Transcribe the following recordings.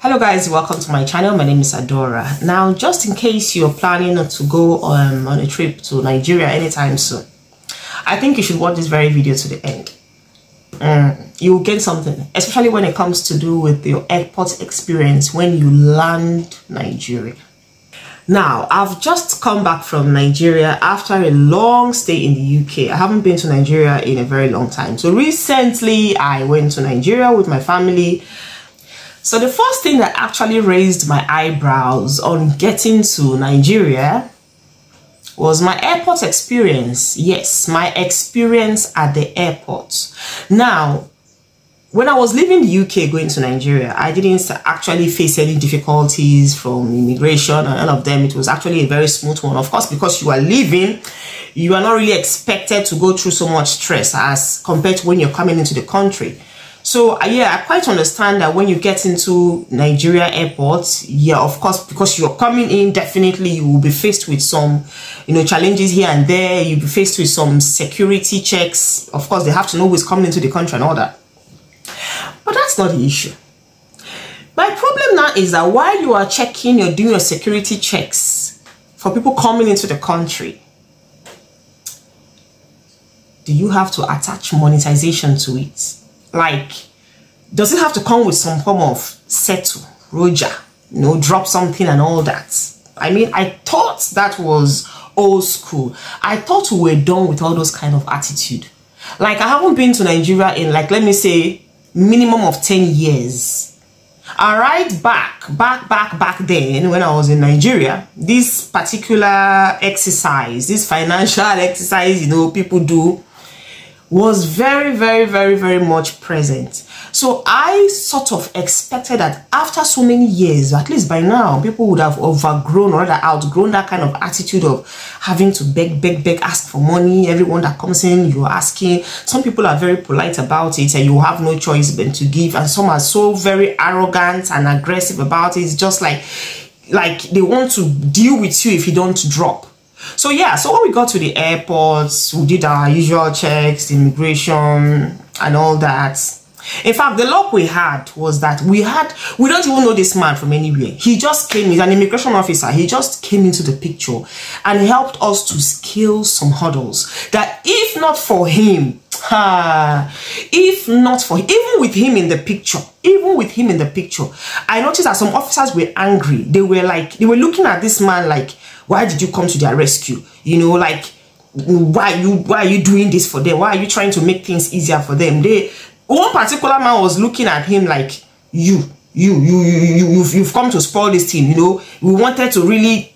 Hello guys, welcome to my channel. My name is Adora. Now, just in case you're planning to go on a trip to Nigeria anytime soon, I think you should watch this very video to the end. You will gain something, especially when it comes to do with your airport experience when you land Nigeria. Now, I've just come back from Nigeria after a long stay in the UK. I haven't been to Nigeria in a very long time. So recently, I went to Nigeria with my family. So the first thing that actually raised my eyebrows on getting to Nigeria was my airport experience. Yes, my experience at the airport. Now, when I was leaving the UK going to Nigeria, I didn't actually face any difficulties from immigration and all of them. It was actually a very smooth one. Of course, because you are leaving, you are not really expected to go through so much stress as compared to when you're coming into the country. So yeah, I quite understand that when you get into Nigeria airports, yeah, of course, because you're coming in, definitely you will be faced with some, challenges here and there. You'll be faced with some security checks. Of course, they have to know who's coming into the country and all that. But that's not the issue. My problem now is that while you are checking, you're doing your security checks for people coming into the country, do you have to attach monetization to it? Like, does it have to come with some form of settle, roja, drop something and all that? I mean, I thought that was old school. I thought we were done with all those kind of attitude. Like, I haven't been to Nigeria in, like, let me say, minimum of 10 years. All right, back then, when I was in Nigeria, this particular exercise, this financial exercise, people do, was very much present. So I sort of expected that after so many years, at least by now, people would have overgrown or rather outgrown that kind of attitude of having to beg, ask for money. Everyone that comes in, you're asking. Some people are very polite about it and you have no choice but to give. And some are so very arrogant and aggressive about it. It's just like they want to deal with you if you don't drop. So yeah, so when we got to the airports, we did our usual checks, immigration and all that. In fact, the luck we had was that we don't even know this man from anywhere. He just came, he's an immigration officer. He just came into the picture and helped us to scale some hurdles that if not for him, even with him in the picture, I noticed that some officers were angry. They were looking at this man like, why did you come to their rescue? Like, why are you doing this for them? Why are you trying to make things easier for them? One particular man was looking at him like, you've come to spoil this thing. We wanted to really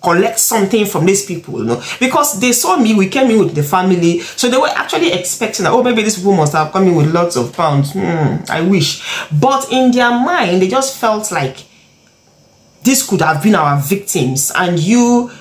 collect something from these people, because they saw me, we came in with the family, so they were actually expecting that, oh, maybe this people must have come in with lots of pounds. I wish. But in their mind, they just felt like this could have been our victims, and you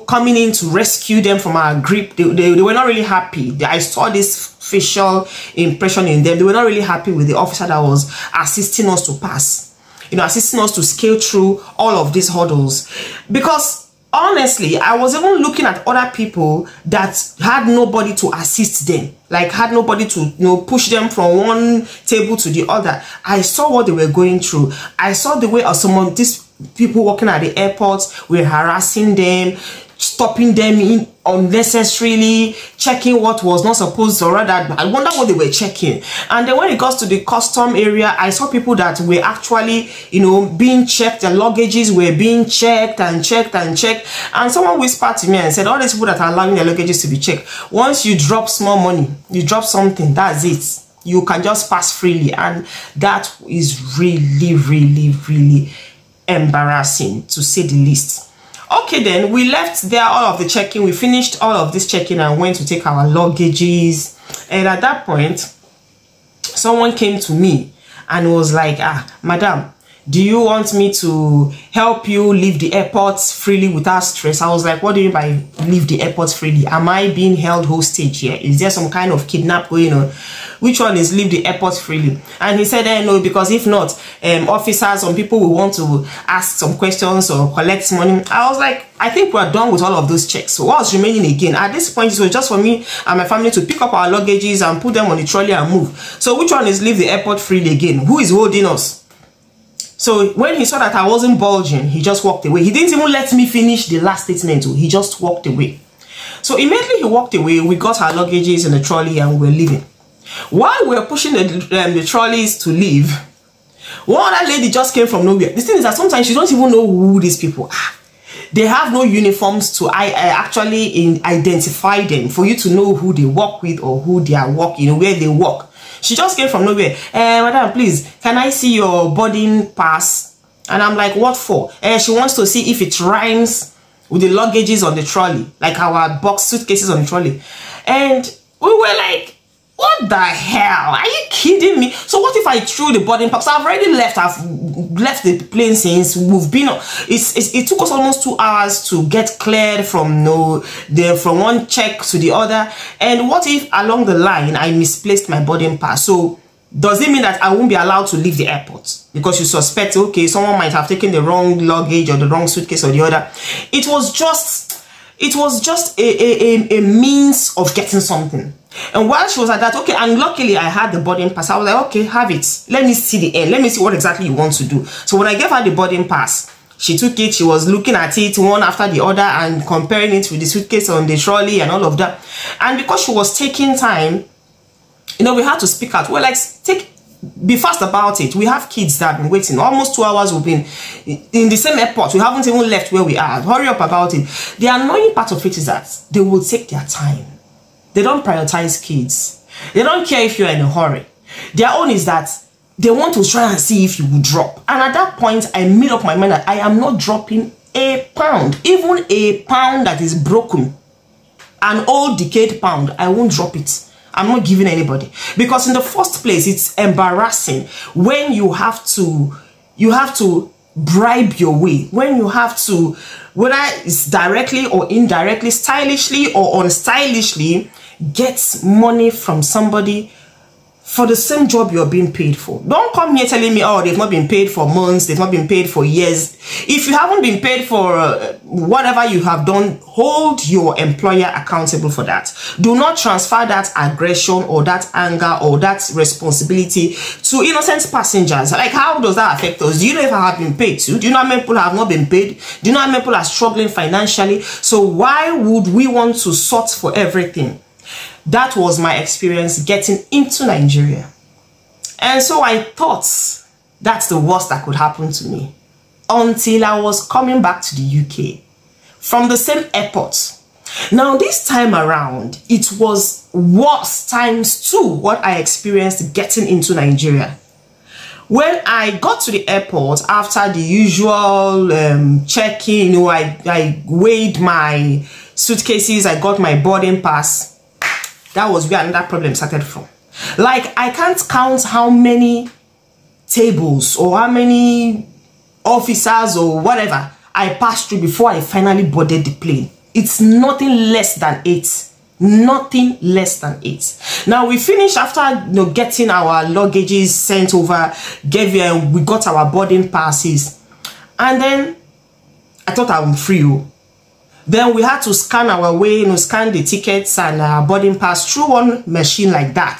coming in to rescue them from our grip. They were not really happy. I saw this facial impression in them. They were not really happy with the officer that was assisting us to pass, assisting us to scale through all of these hurdles. Because honestly, I was even looking at other people that had nobody to assist them, like had nobody to push them from one table to the other. I saw what they were going through. I saw the way some of these people working at the airports were harassing them, stopping them in unnecessarily, checking what was not supposed to, or rather, I wonder what they were checking. And then when it goes to the custom area, I saw people that were actually, being checked. Their luggages were being checked. And someone whispered to me and said, all these people that are allowing their luggages to be checked, once you drop small money, you drop something, that's it. You can just pass freely. And that is really embarrassing, to say the least. Okay, then we left there, all of the checking. We finished all of this checking and went to take our luggages. And at that point, someone came to me and was like, madam, do you want me to help you leave the airports freely without stress? I was like, what do you mean by leave the airports freely? Am I being held hostage here? Is there some kind of kidnap going on? Which one is leave the airports freely? And he said, no, because if not, officers, some people will want to ask some questions or collect money. I was like, I think we're done with all of those checks. So what's remaining again? At this point, it was just for me and my family to pick up our luggages and put them on the trolley and move. So which one is leave the airport freely again? Who is holding us? So when he saw that I wasn't bulging, he just walked away. He didn't even let me finish the last statement. He just walked away. So immediately he walked away, we got our luggages in the trolley and we were leaving. While we were pushing the trolleys to leave, one other lady just came from nowhere. The thing is that sometimes you don't even know who these people are. They have no uniforms to actually identify them for you to know who they work with or who they are working, where they work. She just came from nowhere. Madam, please, can I see your boarding pass? And I'm like, what for? She wants to see if it rhymes with the luggages on the trolley, like our box suitcases on the trolley. And we were like, what the hell? Are you kidding me? So what if I threw the boarding pass? I've already left. I've left the plane since we've been. It took us almost 2 hours to get cleared from from one check to the other. And what if along the line I misplaced my boarding pass? So does it mean that I won't be allowed to leave the airport because you suspect, okay, someone might have taken the wrong luggage or the wrong suitcase or the other? It was just a means of getting something. And while she was at that, okay, and luckily I had the boarding pass. I was like, okay, have it. Let me see the end. Let me see what exactly you want to do. So when I gave her the boarding pass, she took it. She was looking at it one after the other and comparing it with the suitcase on the trolley and all of that. And because she was taking time, we had to speak out. We're like, be fast about it. We have kids that have been waiting. Almost 2 hours we've been in the same airport. We haven't even left where we are. Hurry up about it. The annoying part of it is that they will take their time. They don't prioritize kids. They don't care if you're in a hurry. Their own is that they want to try and see if you will drop. And at that point, I made up my mind that I am not dropping a pound. Even a pound that is broken. An old decayed pound. I won't drop it. I'm not giving anybody. Because in the first place, it's embarrassing when you have to bribe your way. When you have to, whether it's directly or indirectly, stylishly or unstylishly, get money from somebody for the same job you're being paid for. Don't come here telling me, oh, they've not been paid for months, they've not been paid for years. If you haven't been paid for whatever you have done, hold your employer accountable for that. Do not transfer that aggression or that anger or that responsibility to innocent passengers. Like, how does that affect us? Do you know if I have been paid to? Do you know how many people have not been paid? Do you know how many people are struggling financially? So why would we want to sort for everything? That was my experience getting into Nigeria. And so I thought that's the worst that could happen to me. Until I was coming back to the UK from the same airport. Now this time around, it was worse times 2 what I experienced getting into Nigeria. When I got to the airport after the usual check-in, I weighed my suitcases, I got my boarding pass. That was where another problem started from. Like, I can't count how many tables or how many officers or whatever I passed through before I finally boarded the plane. It's nothing less than 8. Nothing less than 8. Now, we finished after getting our luggages sent over, we got our boarding passes. And then I thought I'm free. Then we had to scan our way, scan the tickets and our boarding pass through one machine like that.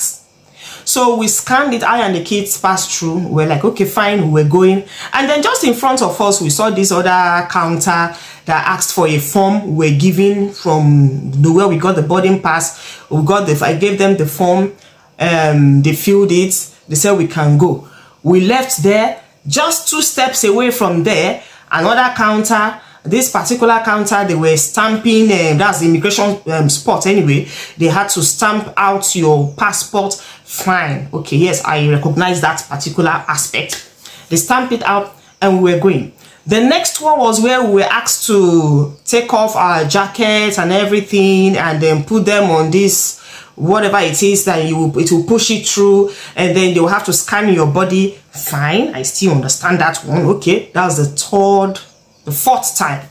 So we scanned it, I and the kids passed through. We're like, okay, fine, we're going. And then just in front of us, we saw this other counter that asked for a form. We're given from where we got the boarding pass. I gave them the form, they filled it, they said we can go. We left there, just 2 steps away from there, another counter. This particular counter, they were stamping, that's the immigration spot anyway. They had to stamp out your passport. Fine. Okay, yes, I recognize that particular aspect. They stamped it out and we were going. The next one was where we were asked to take off our jackets and everything and then put them on this, whatever it is that it will push it through, and then they will have to scan your body. Fine, I still understand that one. Okay, that was the 4th time.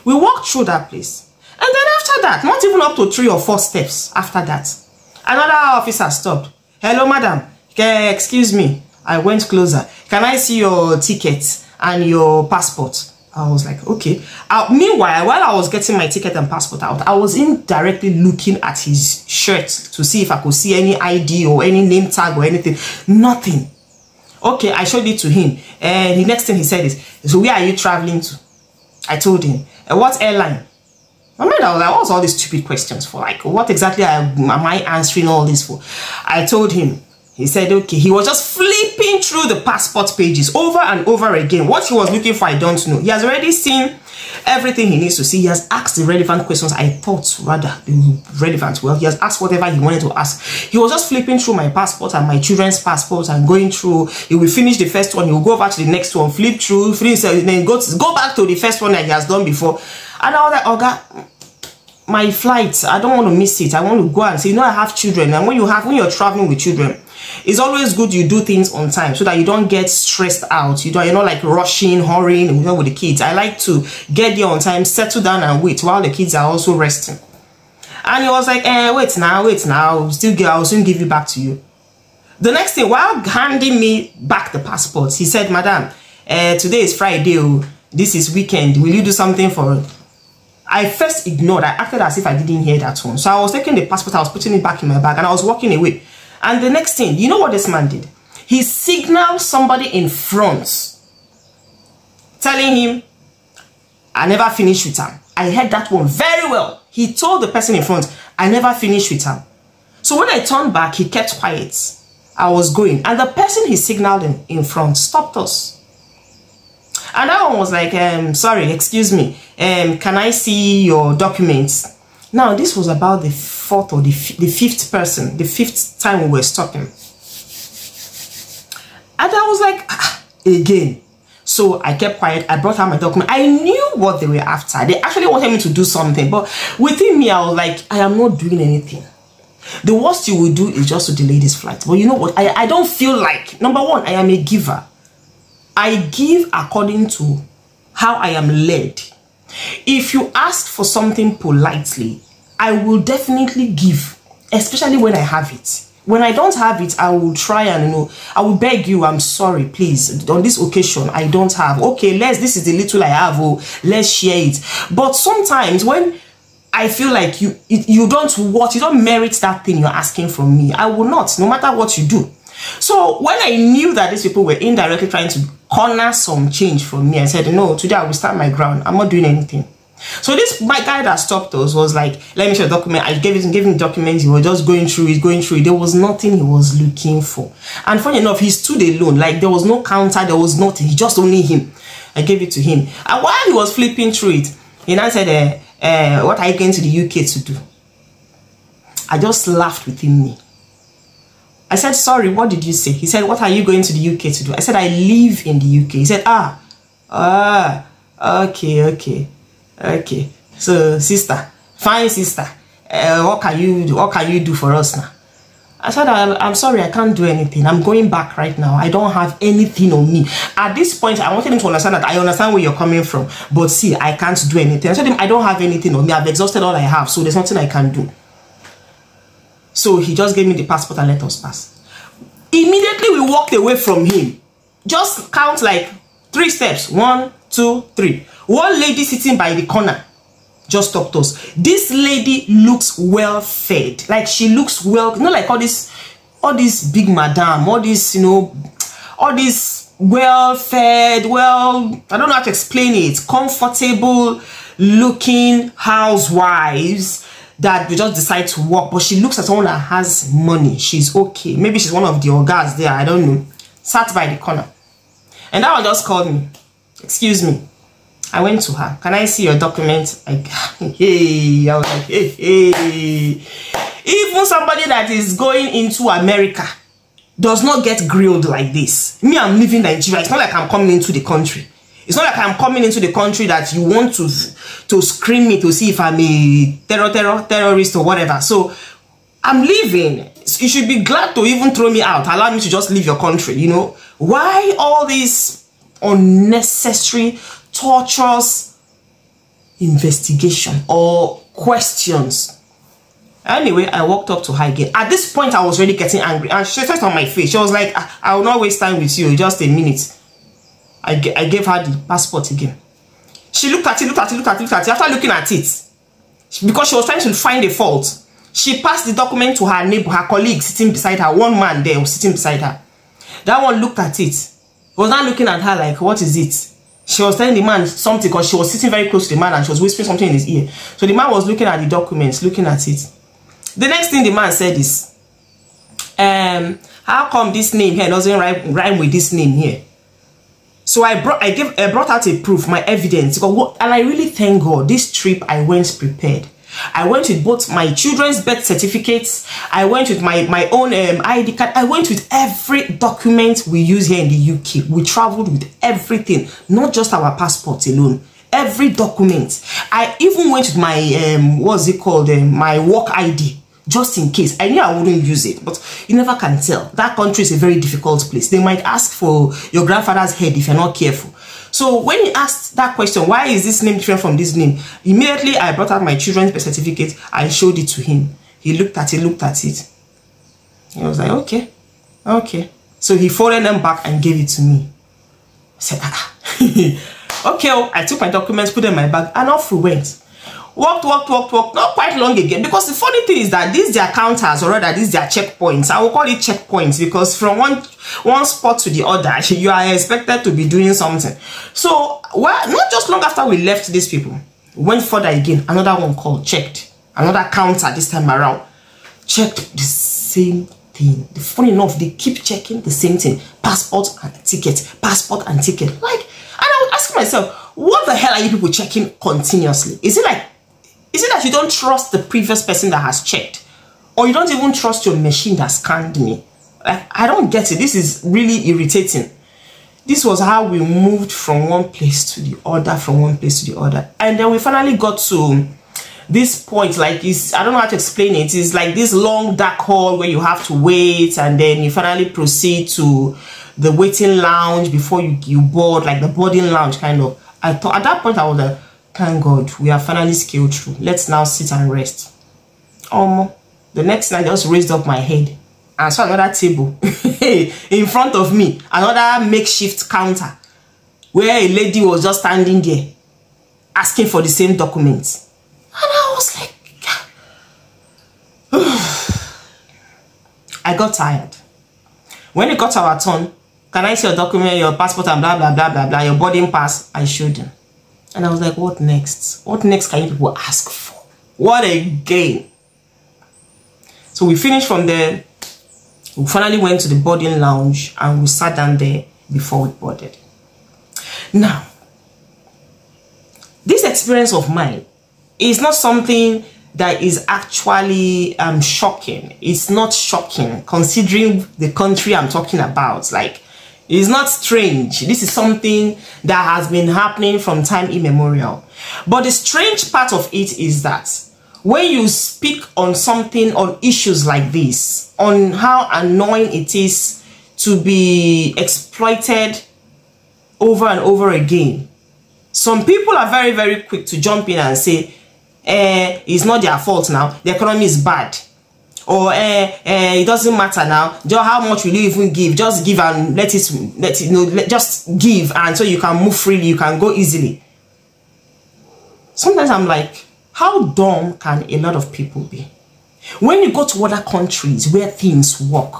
We walked through that place. And then after that, not even up to 3 or 4 steps after that, another officer stopped. Hello, madam. Excuse me. I went closer. Can I see your ticket and your passport? I was like, okay. Meanwhile, while I was getting my ticket and passport out, I was indirectly looking at his shirt to see if I could see any ID or any name tag or anything. Nothing. Okay, I showed it to him. And the next thing he said is, so where are you traveling to? I told him. What airline? I mean, I was like, what's all these stupid questions for? Like, what exactly am I answering all this for? I told him. He said, okay. He was just flipping through the passport pages over and over again. What he was looking for, I don't know. He has already seen everything he needs to see. He has asked the relevant questions. I thought rather relevant. Well, he has asked whatever he wanted to ask. He was just flipping through my passport and my children's passports and going through. He will finish the first one. He will go over to the next one, flip through, finish, then go back to the first one that he has done before. And I was like, Oga, my flight, I don't want to miss it. I want to go and say, you know, I have children. And when you're traveling with children, it's always good you do things on time so that you don't get stressed out. You're not like rushing, hurrying with the kids. I like to get there on time, settle down and wait while the kids are also resting. And he was like, wait now, I'll soon give it back to you. The next thing, while handing me back the passport, he said, Madam, today is Friday. This is weekend. Will you do something for it? I first ignored. I acted as if I didn't hear that one. So I was taking the passport, I was putting it back in my bag, and I was walking away. And the next thing, you know what this man did? He signaled somebody in front, telling him, I never finished with him. I heard that one very well. He told the person in front, I never finished with him. So when I turned back, he kept quiet. I was going. And the person he signaled in front stopped us. And that one was like, sorry, excuse me. Can I see your documents? Now, this was about the fourth or the fifth person, the fifth time we were stopping. And I was like, again. So I kept quiet. I brought out my document. I knew what they were after. They actually wanted me to do something. But within me, I was like, I am not doing anything. The worst you will do is just to delay this flight. But you know what? I don't feel like, number one, I am a giver. I give according to how I am led. If you ask for something politely, I will definitely give, especially when I have it. When I don't have it, I will try and, I will beg you, I'm sorry, please. On this occasion, I don't have. Okay, this is the little I have, let's share it. But sometimes when I feel like you don't merit that thing you're asking from me, I will not, no matter what you do. So when I knew that these people were indirectly trying to corner some change from me, I said, no, today I will stand my ground. I'm not doing anything. So my guy that stopped us was like, let me show the document. I gave him documents. He was just going through it. There was nothing he was looking for. And funny enough, he stood alone. Like there was no counter. There was nothing. Just only him. I gave it to him. And while he was flipping through it, he now said, what are you going to the UK to do? I just laughed within me. I said, sorry, what did you say? He said, what are you going to the UK to do? I said, I live in the UK. He said, okay. So, sister, fine sister, what can you do for us now? I said, I'm sorry, I can't do anything. I'm going back right now. I don't have anything on me. At this point, I wanted him to understand that I understand where you're coming from. But see, I can't do anything. I told him, I don't have anything on me. I've exhausted all I have. So there's nothing I can do. So he just gave me the passport and let us pass. Immediately we walked away from him. Just count like 3 steps. 1, 2, 3. One lady sitting by the corner just stopped us. This lady looks well fed. Like she looks well, like all this big madam, all this, all this well fed, I don't know how to explain it, comfortable looking housewives that we just decide to work, but she looks like someone that has money. She's okay. Maybe she's one of the orgas there, I don't know. Sat by the corner. And that one just called me. Excuse me. I went to her. Can I see your document? Hey. I was like, hey. Even somebody that is going into America does not get grilled like this. Me, I'm leaving Nigeria. It's not like I'm coming into the country. It's not like I'm coming into the country that you want to screen me to see if I'm a terrorist or whatever. So I'm leaving. You should be glad to even throw me out. Allow me to just leave your country, Why all this unnecessary, torturous investigation or questions? Anyway, I walked up to her again. At this point, I was really getting angry. And she said on my face, she was like, I will not waste time with you. Just a minute. I gave her the passport again. She looked at it. After looking at it, because she was trying to find a fault, she passed the document to her neighbor, her colleague sitting beside her. One man there was sitting beside her. That one looked at it. He was not looking at her like, what is it? She was telling the man something because she was sitting very close to the man and she was whispering something in his ear. So the man was looking at the documents, looking at it. The next thing the man said is, how come this name here doesn't rhyme with this name here? So I brought out a proof, my evidence. And I really thank God, this trip I went prepared. I went with both my children's birth certificates. I went with my own ID card. I went with every document we use here in the UK. We traveled with everything, not just our passport alone. Every document. I even went with my what's it called? My work ID, just in case. I knew I wouldn't use it, but you never can tell. That country is a very difficult place. They might ask for your grandfather's head if you're not careful. So when he asked that question, why is this name different from this name? Immediately I brought out my children's birth certificate. I showed it to him. He looked at it, He was like, okay, okay. So he folded them back and gave it to me. I said, okay, I took my documents, put them in my bag, and off we went. Walked, not quite long again. Because the funny thing is that these their counters, or rather these their checkpoints. I will call it checkpoints because from one spot to the other, you are expected to be doing something. So, well, not just long after we left these people, went further again, another one called, checked. Another counter this time around. Checked the same thing. Funny enough, they keep checking the same thing. Passport and ticket. Passport and ticket. Like, and I was asking myself, what the hell are you people checking continuously? Is it that you don't trust the previous person that has checked? Or you don't even trust your machine that scanned me? Like, I don't get it. This is really irritating. This was how we moved from one place to the other, And then we finally got to this point, like, I don't know how to explain it. It's like this long dark hall where you have to wait, and then you finally proceed to the waiting lounge before you board, like the boarding lounge kind of. I thought at that point I was like, thank God, we have finally scaled through. Let's now sit and rest. The next thing I just raised up my head and saw another table in front of me, another makeshift counter where a lady was just standing there asking for the same documents. And I was like, I got tired. When it got to our turn, can I see your document, your passport, and blah, blah, blah, blah, blah, your boarding pass? I showed them. And I was like, what next? What next can you people ask for? What again? So we finished from there. We finally went to the boarding lounge and we sat down there before we boarded. Now, this experience of mine is not something that is actually shocking. It's not shocking considering the country I'm talking about. Like, it's not strange. This is something that has been happening from time immemorial. But the strange part of it is that when you speak on something, on issues like this, on how annoying it is to be exploited over and over again, some people are very, very quick to jump in and say, it's not their fault now, the economy is bad. Or it doesn't matter now. Just how much will you even give? Just give and let it just give, and so you can move freely, you can go easily. Sometimes I'm like, how dumb can a lot of people be? When you go to other countries where things work,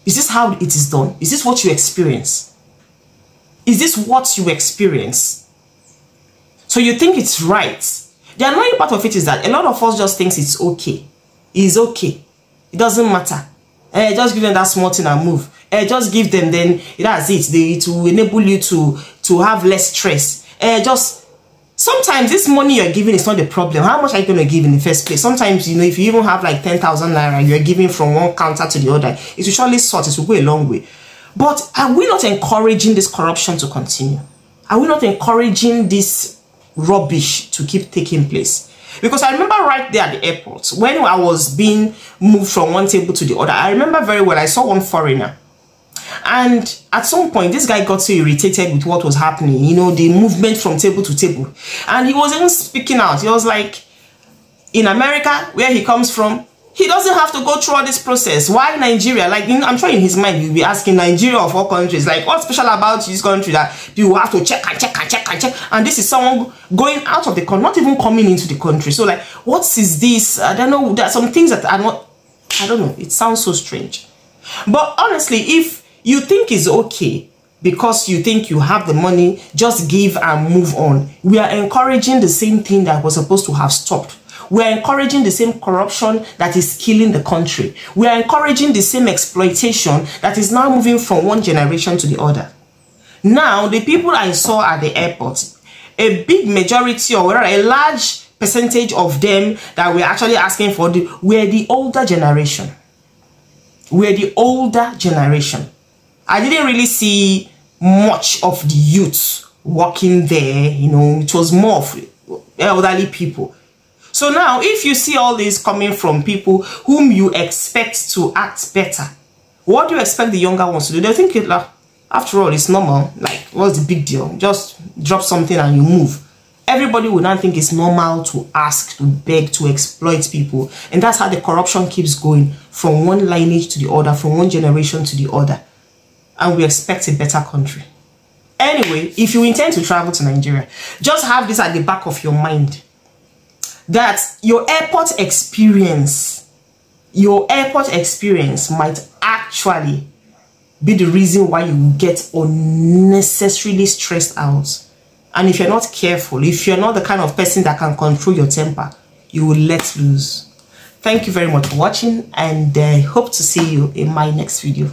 is this how it is done? Is this what you experience? Is this what you experience? So you think it's right. The annoying part of it is that a lot of us just thinks it's okay. It's okay. It doesn't matter. Just give them that small thing and move. Just give them, then that's it. It will enable you to have less stress. Sometimes this money you're giving is not the problem. How much are you going to give in the first place? Sometimes, you know, if you even have like 10,000 naira, you're giving from one counter to the other, it will surely sort. It will go a long way. But are we not encouraging this corruption to continue? Are we not encouraging this rubbish to keep taking place? Because I remember right there at the airport, when I was being moved from one table to the other, I remember very well, I saw one foreigner. And at some point, this guy got so irritated with what was happening, you know, the movement from table to table. And he was even speaking out. He was like, in America, where he comes from, he doesn't have to go through all this process. Why Nigeria? Like, I'm sure in his mind, he'll be asking Nigeria of all countries, like, what's special about this country that people have to check and check and check and check? And this is someone going out of the country, not even coming into the country. So, like, what is this? I don't know. There are some things that are not, I don't know. It sounds so strange. But honestly, if you think it's okay because you think you have the money, just give and move on. We are encouraging the same thing that was supposed to have stopped. We are encouraging the same corruption that is killing the country. We are encouraging the same exploitation that is now moving from one generation to the other. Now, the people I saw at the airport, a big majority or a large percentage of them that were actually asking for were the older generation. We're the older generation. I didn't really see much of the youth walking there, you know, it was more of elderly people. So now, if you see all this coming from people whom you expect to act better, what do you expect the younger ones to do? They think, like, after all, it's normal. Like, what's the big deal? Just drop something and you move. Everybody would not think it's normal to ask, to beg, to exploit people. And that's how the corruption keeps going from one lineage to the other, from one generation to the other. And we expect a better country. Anyway, if you intend to travel to Nigeria, just have this at the back of your mind. That your airport experience might actually be the reason why you get unnecessarily stressed out. And if you're not careful, if you're not the kind of person that can control your temper, you will let loose. Thank you very much for watching, and I hope to see you in my next video.